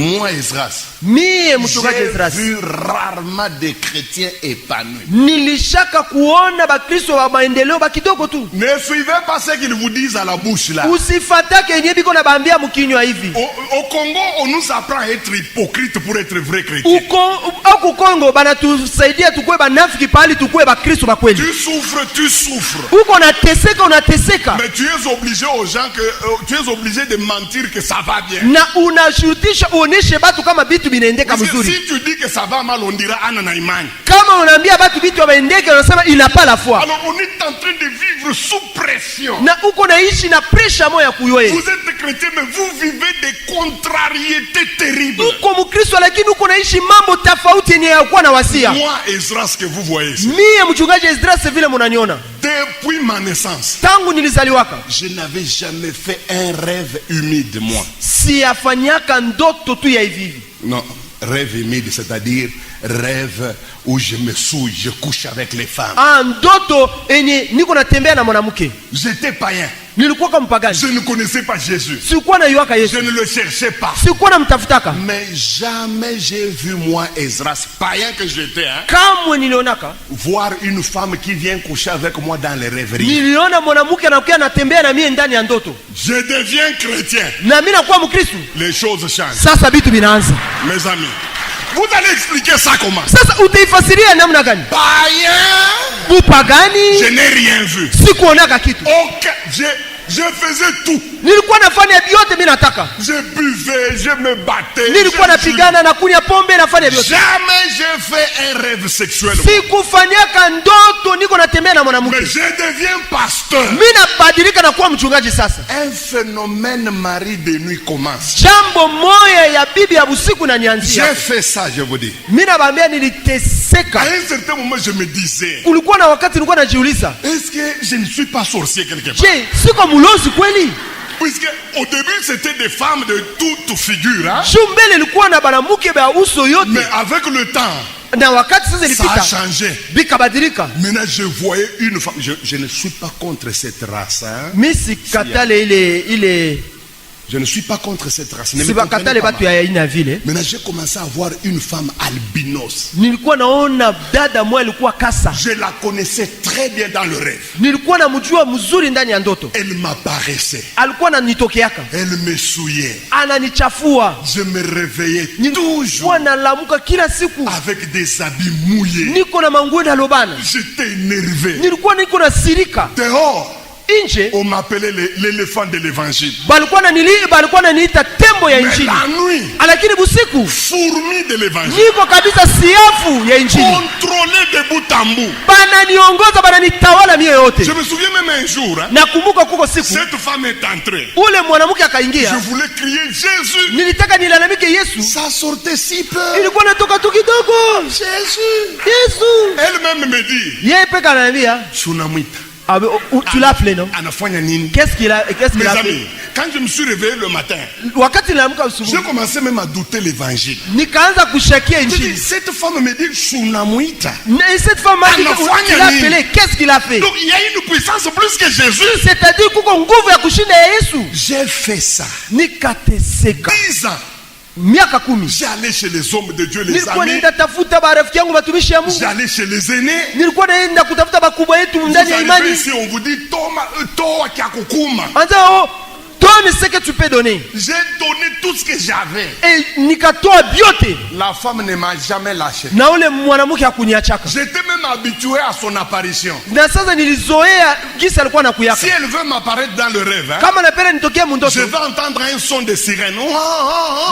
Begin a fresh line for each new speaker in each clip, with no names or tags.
Moi, Esdras,
Mie mchungaji
j'ai
Esdras,
vu rarement des chrétiens épanouis.
nilishaka kuona bakristo wa maendeleo bakidoko tu.
Ne suivez pas ce qu'ils vous disent à la bouche là.
Usifatake yenye biko na bambia mkinywa hivi.
Au Congo, on nous apprend à être hypocrite pour être vrai chrétien.
Uko Kongo banatusaidia tukue banafiki pali tukue bakristo ba kweli.
Tu souffres.
Uko unateseka.
Mais tu es obligé aux gens tu es obligé de mentir que ça va bien.
Na unashurutisha uoneshe batu kama bitu binaendeka
Parce que
mzuri.
si tu dis que ça va mal, on dira ana na imani.
Kama unaambia batu bitu waendeke unasema il n'a pas la foi.
Alors on est en train de vivre sous pression.
Na uko naishi na pressure moya kuyoe.
Vous êtes chrétien mais vous vivez des contrariétés terribles.
Uko mkristo lakini uko naishi mambo tofauti yenye yakuwa na wasia.
Moi, Esdras que vous voyez ici.
Mie mchungaji Esdras vile mnaniona.
Depuis ma naissance,
Tangu nilizaliwaka,
je n'avais jamais fait un rêve humide moi.
siyafanyaka ndoto tu ya hivi.
Non, rêve humide, c'est-à-dire rêve où je me souille, je couche avec les femmes.
Ndoto enye niko natembea na mwanamke.
J'étais païen.
Nilikuwa kama mpagani.
Je ne connaissais pas Jésus.
Sikuwa na yuaka Yesu.
Je ne le cherchais pas.
Sikuwa na mtafutaka.
Mais jamais j'ai vu moi, Esdras, païen que j'étais,
Kamwe nilionaka
voir une femme qui vient coucher avec moi dans les rêveries.
niliona mwanamke anakuja anatembea na mie ndani ya ndoto.
Je deviens chrétien.
Na mimi nakuwa Mkristo.
Les choses changent.
Sasa vitu vinaanza.
Mes amis, vous allez expliquer ça comment?
Sasa utaifasiria namna gani?
Païen,
Upagani.
je n'ai rien vu.
Sikuonaka kitu.
Je faisais tout.
Nilikuwa nafanya vyote mimi nataka.
Je buvais, je me battais.
Nilikuwa napigana na kunywa pombe nafanya vyote.
Jamais j'ai fait un rêve sexuel.
Sikufanyaka ndoto niko natembea na mwanamke.
Mais je deviens pasteur.
Mimi nabadilika na kuwa mchungaji sasa.
Un phénomène mari de nuit commence.
Jambo moya ya bibi ya usiku na nianzia.
J'ai fait ça, je vous dis.
Mimi nabaambia niliteseka.
À un certain moment, je me disais,
Kulikuwa na wakati nilikuwa najiuliza,
est-ce que je ne suis pas sorcier quelque part?
je, siko mulozi kweli?
Puisque au début, c'était des femmes de toute figure. Hein?
Shumbele ilikuwa na banamuke ba uso yote.
Mais avec le temps,
Na wakati sasa
ça a
ilipita,
changé.
bikabadilika.
Maintenant, je voyais une femme. Je ne suis pas contre cette race. Hein?
Misi katale ile
Je ne suis pas contre cette race. Ne me
siba
comprenez
katale
pas
batu
mal.
ya ina vile.
Maintenant, j'ai commencé à voir une femme albinos.
Nilikuwa naona dada moja alikuwa kasa.
Je la connaissais très bien dans le rêve.
Nilikuwa namjua mzuri ndani ya ndoto.
Elle m'apparaissait.
Alikuwa ananitokeaka.
Elle me souillait.
Ananichafua.
Je me réveillais
Nilikuwa
toujours
nalamuka kila siku.
avec des habits mouillés.
Niko na manguo na lobana.
J'étais énervé.
Nilikuwa niko na sirika.
Dehors,
Nje
on m'appelait l'éléphant de l'évangile.
balikuwa naniita tembo ya
Mais
injili.
la nuit,
Lakini busiku
fourmi de l'évangile.
niko kabisa siafu ya injili.
Contrôlé de bout en bout.
Bananiongoza, bananitawala mie yote.
Je me souviens même un jour, hein,
Nakumbuka kuko siku
cette femme est entrée.
ule mwanamke
Je
akaingia.
voulais crier Jésus.
Nilitaka nilalamike Yesu.
Ça sortait si peu.
Ilikuwa natoka tu kidogo.
Jésus.
Yesu.
Elle-même me dit,
Yeye peka ananiambia,
Tsunamita.
tu l'as appelé non?
Anafanya nini?
Qu'est-ce qu'il a
Mes
fait?
amis, quand je me suis réveillé le matin,
Wakati niliamka
j'ai
asubuhi,
commencé même à douter l'évangile.
nikaanza kushakia
Je dis,
injili.
cette femme me dit Tsunamita.
Mais cette femme a dit,
Anafanya
tu l'as
nini?
appelé, qu'est-ce qu'il a fait?
Donc il y a une puissance plus que Jésus.
C'est-à-dire kuko nguvu ya kushinda ya Yesu.
J'ai fait ça.
Nikateseka
10 ans.
miaka 10.
J'allais chez les hommes de Dieu, les
Nilikuwa
amis.
naenda tafuta barafiki yangu watumishi ya Mungu.
J'allais chez les aînés.
Nilikuwa naenda kutafuta bakubwa yetu
Vous
ndani ya
arrivez
imani.
ici, on vous dit Toa Kiakukuma.
Anza donne ce que tu peux donner.
J'ai donné tout ce que j'avais.
Et nikatoa biote.
La femme ne m'a jamais lâché.
Na ule mwanamke hakuniachaka.
J'étais même habitué à son apparition.
Na sasa nilizoea gisa alikuwa anakuyaka.
Si elle veut m'apparaître dans le rêve, hein,
Kama napenda nitokea
je
mundoto,
vais entendre un son de sirène.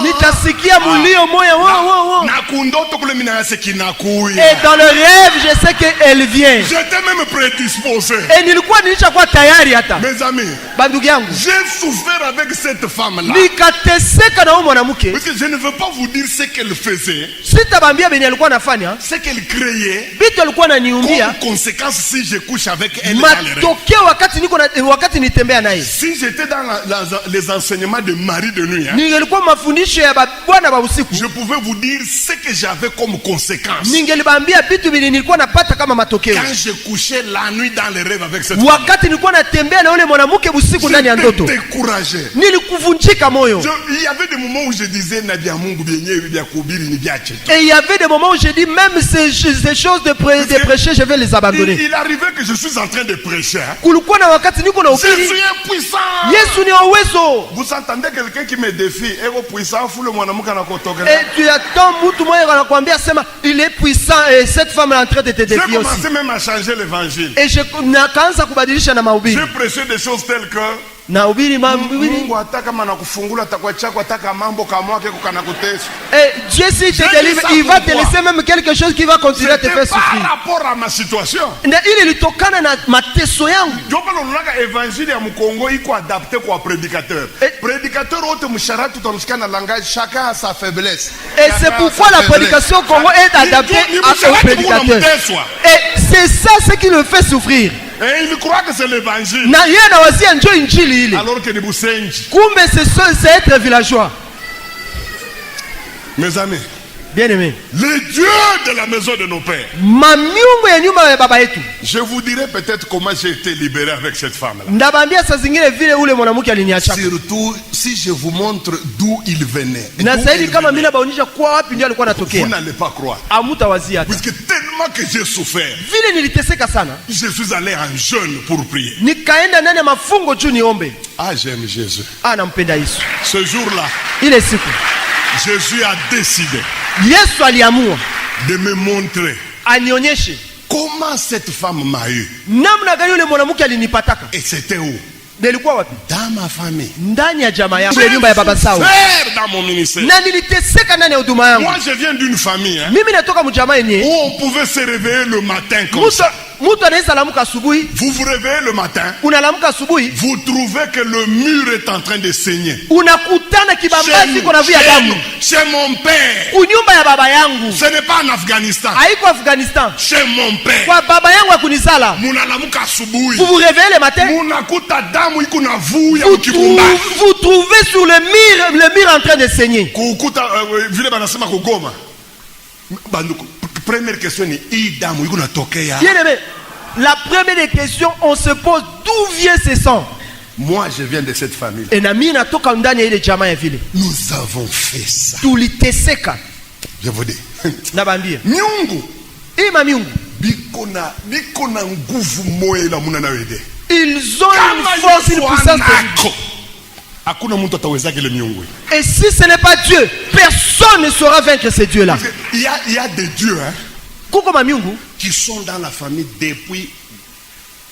nitasikia mulio moya wa.
Na kundoto kule mina yase
Et
kinakuya.
dans le rêve, je sais qu'elle vient.
J'étais même prédisposé.
Et nilikuwa nilishakuwa tayari hata.
Mes amis,
Bandugu yangu,
j'ai souffert avec cette femme-là.
nikateseka na huyo mwanamke.
Parce que je ne veux pas vous dire ce qu'elle faisait,
Sitabambia benye alikuwa anafanya.
ce qu'elle créait
Vitu alikuwa ananiumbia.
comme conséquence si je couche avec elle dans les rêves.
Matokeo wakati nitembea naye.
Si j'étais dans les enseignements de Marie de nuit, hein,
Nilikuwa mafundisho ya bwana ba usiku.
je pouvais vous dire ce que j'avais comme conséquence
ningelibambia vitu vile nilikuwa napata kama matokeo
quand je couchais la nuit dans les rêves avec cette femme.
wakati nilikuwa natembea na yule mwanamke usiku ndani ya ndoto.
J'étais découragé.
Nilikuvunjika moyo.
Il y avait des moments où je disais Nadia Mungu bienye vya kuhubiri ni vyache.
Et il y avait des moments où j'ai dit même ces choses de prêcher je vais les abandonner.
Il arrivait que je suis en train de prêcher.
Kulikuwa na wakati niko na
Je
ubiri.
suis impuissant.
Yesu ni uwezo.
Vous entendez quelqu'un qui me défie, ego puissant fou le mwanamke anakotoka.
Et tu attends mtu mmoja anakuambia sema il est puissant et cette femme est en train de te défier aussi.
J'ai commencé même à changer l'évangile.
Et je nakaanza kubadilisha na mahubiri.
J'ai prêché des choses telles que
Nahubiri mahubiri.
Mungu ataka mana kufungula takwa chako ataka mambo kama yake kukanakutesa.
Et Dieu si te délivre, il va te laisser même quelque chose qui va continuer à te faire souffrir.
Par rapport à ma situation.
Na ile litokana na mateso yangu.
Jopa lolaka évangile ya Mkongo iko adapté kwa prédicateur. Prédicateur wote msharati tutamshikana langage, chacun a sa faiblesse.
Et c'est pourquoi la prédication au Congo est adaptée au prédicateur. Et c'est ça ce qui le fait souffrir.
Et il croit que c'est l'évangile.
Na yeye anawazia njoo injili ile.
Alors que ni busenji.
Kumbe c'est être villageois.
Mes amis,
bien-aimés,
le Dieu de la maison de nos pères.
Mamiungu ya nyumba ya baba yetu.
Je vous dirai peut-être comment j'ai été libéré avec cette femme là.
Ndabambia saa zingine vile ule mwanamke aliniacha.
Surtout si je vous montre d'où il venait.
Na zaidi kama mimi nabaonyesha kwa wapi ndio alikuwa anatokea.
Vous n'allez pas croire.
Amutawazia hata.
Puisque tellement que j'ai souffert.
Vile niliteseka sana.
Je suis allé en jeûne pour prier.
Nikaenda ndani ya mafungo juu niombe.
Ah, j'aime Jésus.
Ah, nampenda Yesu.
Ce jour-là,
ile siku
Jésus a décidé
Yesu aliamua
de me montrer
anionyeshe
comment cette femme m'a eu.
Namna gani yule mwanamke alinipataka.
Et c'était où?
Nilikuwa wapi?
Dans ma famille.
Ndani ya jamaa yangu, nyumba ya baba Saul.
Dans mon ministère.
Na niliteseka ndani ya huduma yangu.
Moi je viens d'une famille
mimi natoka mjamaa yenyewe
où on pouvait se réveiller le matin comme ça.
Mtu anaweza lamuka asubuhi.
Vous vous réveillez le matin.
Unalamuka asubuhi.
Vous trouvez que le mur est en train de saigner.
Unakutana kibambazi kuna vya damu.
Chez mon père.
Unyumba ya baba yangu.
Ce n'est pas en Afghanistan.
Haiko Afghanistan.
Chez mon père.
Kwa baba yangu akunisala.
Munalamuka asubuhi.
Vous vous réveillez le matin.
Munakuta damu iko na vuya ukibumba.
Vous trouvez sur le mur en train de saigner.
Kukuta vile banasema kugoma. Banduku. Première question ni damu iko natokea.
Bien aimé, la première question on se pose d'où vient ce sang?
Moi je viens de cette famille.
Et na mimi natoka ndani ya ile jamaa ya vile.
Nous avons fait ça.
Tuliteseka.
Je vous dis.
Nabambia.
Miungu.
Ima miungu.
Bikona nguvu moyo la muna na wede.
Ils ont une force, une puissance.
Hakuna mtu atawezake ile miungu.
Et si ce n'est pas Dieu, personne ne saura vaincre ces dieux-là.
Il y a des dieux hein,
kuko mamiungu
qui sont dans la famille depuis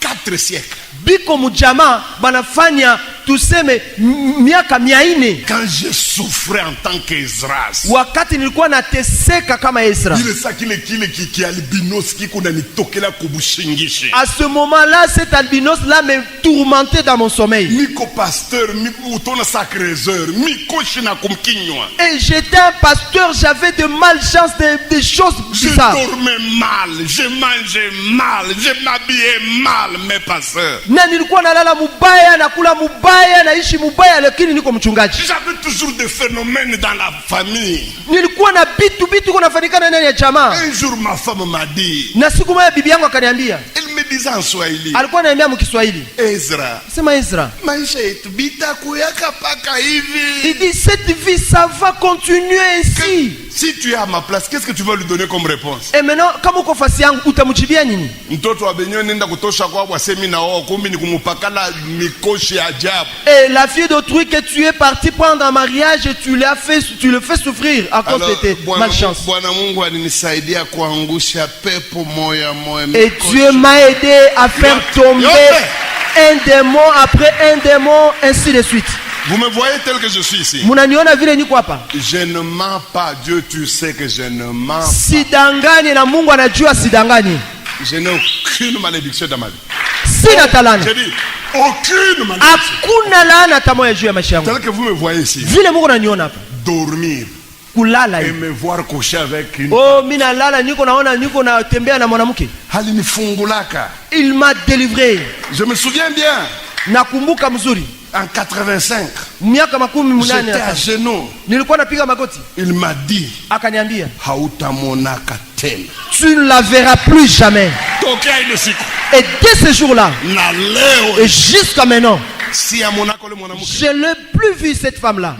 4 siècles.
Biko mujama banafanya tuseme miaka 400.
Quand je souffrais en tant qu'Ezras,
wakati nilikuwa nateseka kama Ezra,
ile sa kile ki albinos ki kuna nitokela kubushingishi.
À ce moment-là, cet albinos là me tourmentait dans mon sommeil.
Miko pasteur, miko utona sacréseur, miko shina kumkinywa.
Et j'étais un pasteur, j'avais de malchance, des choses bizarres.
Je dormais mal, je mangeais mal, je m'habillais mal, mes pasteurs.
Na nilikuwa nalala mubaya, nakula mubaya, naishi mubaya, lakini niko mchungaji.
J'avais toujours des phénomènes dans la famille.
Nilikuwa na bitu kunafanikana ndani ya jamaa.
Un jour ma femme m'a dit,
na siku moja bibi yangu akaniambia,
elle me disait en Swahili,
alikuwa ananiambia mkiswahili,
Ezra,
sema Ezra,
maisha yetu bitakuyaka paka hivi.
Il dit cette vie ça va continuer ainsi.
Si tu es à ma place, qu'est-ce que tu vas lui donner comme réponse?
Et maintenant kama uko fasi yangu utamjibia nini?
Mtoto wa benyo nenda kutosha kwa wasemi na wao kumbi ni kumupakala mikoshi ajabu.
Et la fille d'autrui que tu es parti prendre en mariage, tu le fais souffrir à cause de tes malchances.
Bwana Mungu alinisaidia kuangusha pepo moya moya.
Et Dieu m'a aidé à faire tomber un démon après un démon, ainsi de suite.
Vous me voyez tel que je suis ici.
Munaniona vile niko hapa.
Je ne mens pas. Dieu, tu sais que je ne mens pas.
Sidangani na Mungu anajua sidangani.
Je n'ai aucune malédiction dans ma vie.
Sina talana.
J'ai dit aucune malédiction.
Hakuna laana hata moja juu ya maisha yangu.
Tel que vous me voyez ici.
Vile Mungu ananiona hapa.
Dormir.
Kulala
et me voir coucher avec une.
Oh, mimi nalala niko naona niko natembea na mwanamke.
Halinifungulaka.
Il m'a délivré.
Je me souviens bien.
Nakumbuka mzuri.
En 85,
miaka makumi munane
j'étais à genoux.
nilikuwa napiga magoti.
Il m'a dit,
Akaniambia,
hautamonaka tena.
tu ne la verras plus jamais.
Tokea ile siku
Et dès ce jour-là,
na leo
et jusqu'à maintenant,
si amonaka le mwanamke
je n'ai plus vu cette femme-là.